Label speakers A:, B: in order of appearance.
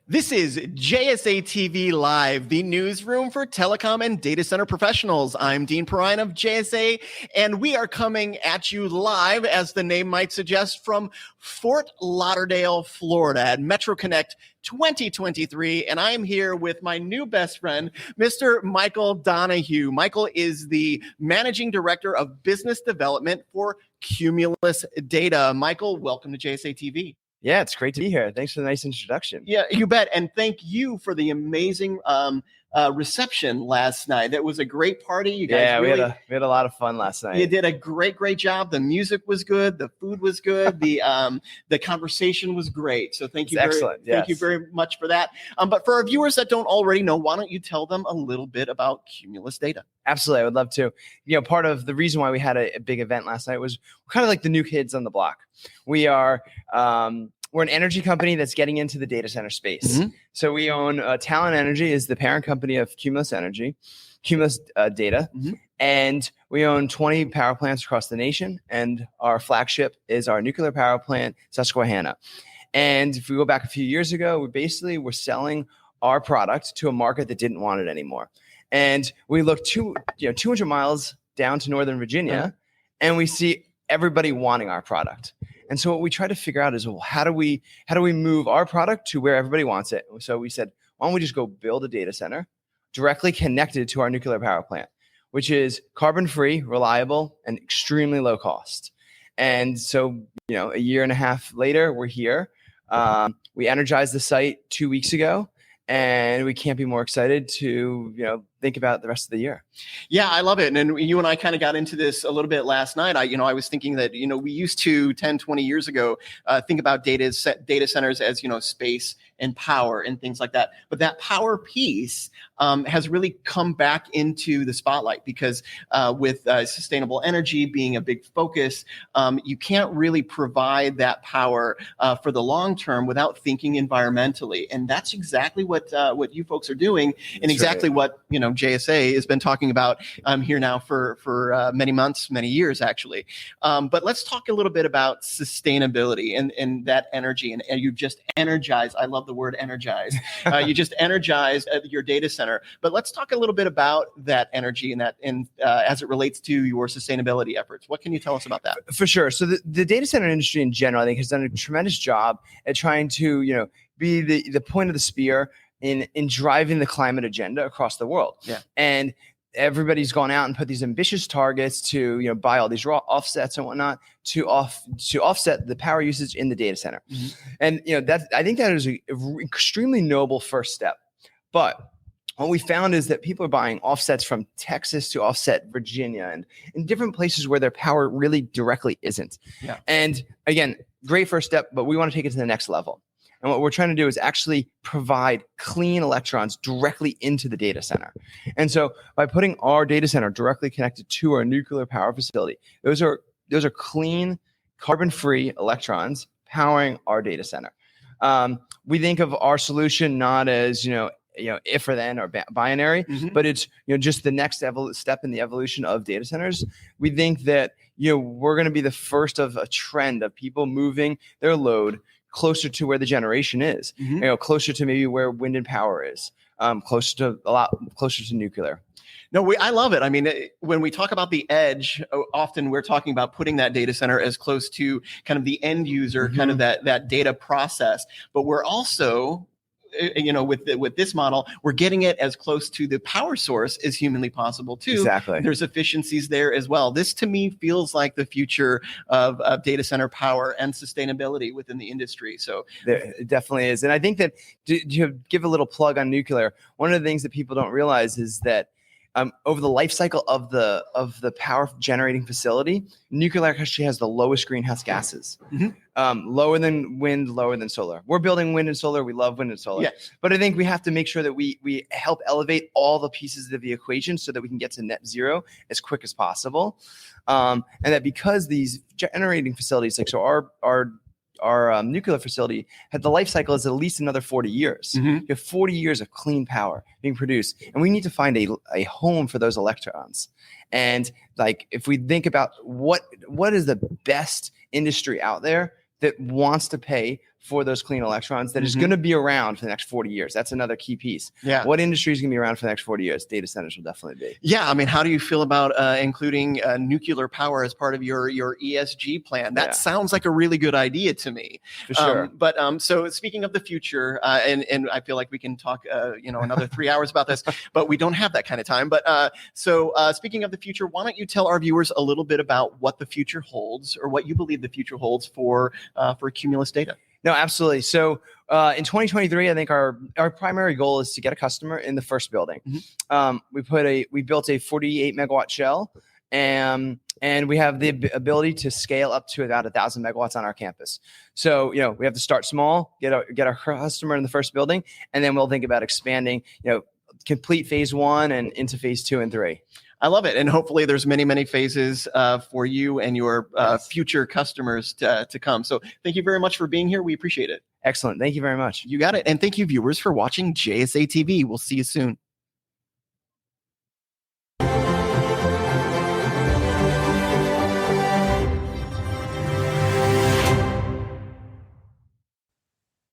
A: This is JSA TV Live, the newsroom for telecom and data center professionals. I'm Dean Perrine of JSA, and we are coming at you live, as the name might suggest, from Fort Lauderdale, Florida at Metro Connect 2023. And I'm here with my new best friend, Mr. Michael Donahue. Michael is the Managing Director of Business Development for Cumulus Data. Michael, welcome to JSA TV.
B: Yeah, it's great to be here. Thanks for the nice introduction.
A: Yeah, you bet. And thank you for the amazing reception last night. That was a great party. You guys
B: we had a lot of fun last night.
A: You did a great job. The music was good. The food was good. The conversation was great. So thank you. Thank you very much for that. But for our viewers that don't already know, why don't you tell them a little bit about Cumulus Data?
B: Absolutely, I would love to. Part of the reason why we had a big event last night was we're kind of like the new kids on the block. We're an energy company that's getting into the data center space. Mm-hmm. So we own Talent Energy is the parent company of Cumulus Energy, Cumulus Data, mm-hmm. and we own 20 power plants across the nation. And our flagship is our nuclear power plant, Susquehanna. And if we go back a few years ago, we're selling our product to a market that didn't want it anymore. And we look 200 miles down to Northern Virginia, mm-hmm. and we see everybody wanting our product. And so what we try to figure out is, well, how do we move our product to where everybody wants it? So we said, why don't we just go build a data center directly connected to our nuclear power plant, which is carbon-free, reliable, and extremely low cost. And so, a year and a half later, we're here. We energized the site 2 weeks ago, and we can't be more excited to, think about the rest of the year.
A: Yeah, I love it. And you and I kind of got into this a little bit last night. I was thinking that, we used to 10, 20 years ago, think about data centers as, space and power and things like that. But that power piece has really come back into the spotlight because with sustainable energy being a big focus, you can't really provide that power for the long term without thinking environmentally. And that's exactly what you folks are doing, and that's exactly right. What, JSA has been talking about here now for many months, many years, actually. But let's talk a little bit about sustainability and that energy. And you just energize. I love the word energize. You just energize your data center. But let's talk a little bit about that energy and as it relates to your sustainability efforts. What can you tell us about that?
B: For sure. So the data center industry in general, I think, has done a tremendous job at trying to, be the point of the spear in driving the climate agenda across the world. Yeah. And everybody's gone out and put these ambitious targets to, buy all these raw offsets and whatnot to offset the power usage in the data center. Mm-hmm. And, I think that is an extremely noble first step. But what we found is that people are buying offsets from Texas to offset Virginia and in different places where their power really directly isn't. Yeah. And again, great first step, but we want to take it to the next level. And what we're trying to do is actually provide clean electrons directly into the data center. And so by putting our data center directly connected to our nuclear power facility, those are clean, carbon-free electrons powering our data center. We think of our solution not as, if or then or binary, mm-hmm. but it's, just the next step in the evolution of data centers. We think that, we're going to be the first of a trend of people moving their load closer to where the generation is, mm-hmm. Closer to maybe where wind and power is, a lot closer to nuclear.
A: No, I love it. I mean, when we talk about the edge, often we're talking about putting that data center as close to kind of the end user, mm-hmm. kind of that data process. But we're also, with this model, we're getting it as close to the power source as humanly possible too.
B: Exactly.
A: There's efficiencies there as well. This to me feels like the future of data center power and sustainability within the industry. So
B: it definitely is. And I think that to give a little plug on nuclear, one of the things that people don't realize is that over the life cycle of the power generating facility, nuclear actually has the lowest greenhouse gases, mm-hmm. Lower than wind, lower than solar. We're building wind and solar. We love wind and solar. Yes. But I think we have to make sure that we help elevate all the pieces of the equation so that we can get to net zero as quick as possible. And that because these generating facilities, like so our nuclear facility, the life cycle is at least another 40 years. You have 40 years of clean power being produced, and we need to find a home for those electrons. And like, if we think about what is the best industry out there that wants to pay for those clean electrons, that is going to be around for the next 40 years. That's another key piece.
A: Yeah.
B: What industry is going to be around for the next 40 years? Data centers will definitely be.
A: Yeah. I mean, how do you feel about including nuclear power as part of your ESG plan? That sounds like a really good idea to me.
B: For sure.
A: So speaking of the future, and I feel like we can talk, another 3 hours about this, but we don't have that kind of time. But so speaking of the future, why don't you tell our viewers a little bit about what the future holds, or what you believe the future holds for Cumulus Data?
B: No, absolutely. So in 2023, I think our primary goal is to get a customer in the first building. We built a 48 megawatt shell, and we have the ability to scale up to about 1,000 megawatts on our campus. So we have to start small, get our customer in the first building, and then we'll think about expanding. Complete phase 1 and into phase 2 and 3.
A: I love it. And hopefully there's many, many phases for you and your future customers to come. So thank you very much for being here. We appreciate it.
B: Excellent. Thank you very much.
A: You got it. And thank you, viewers, for watching JSA TV. We'll see you soon.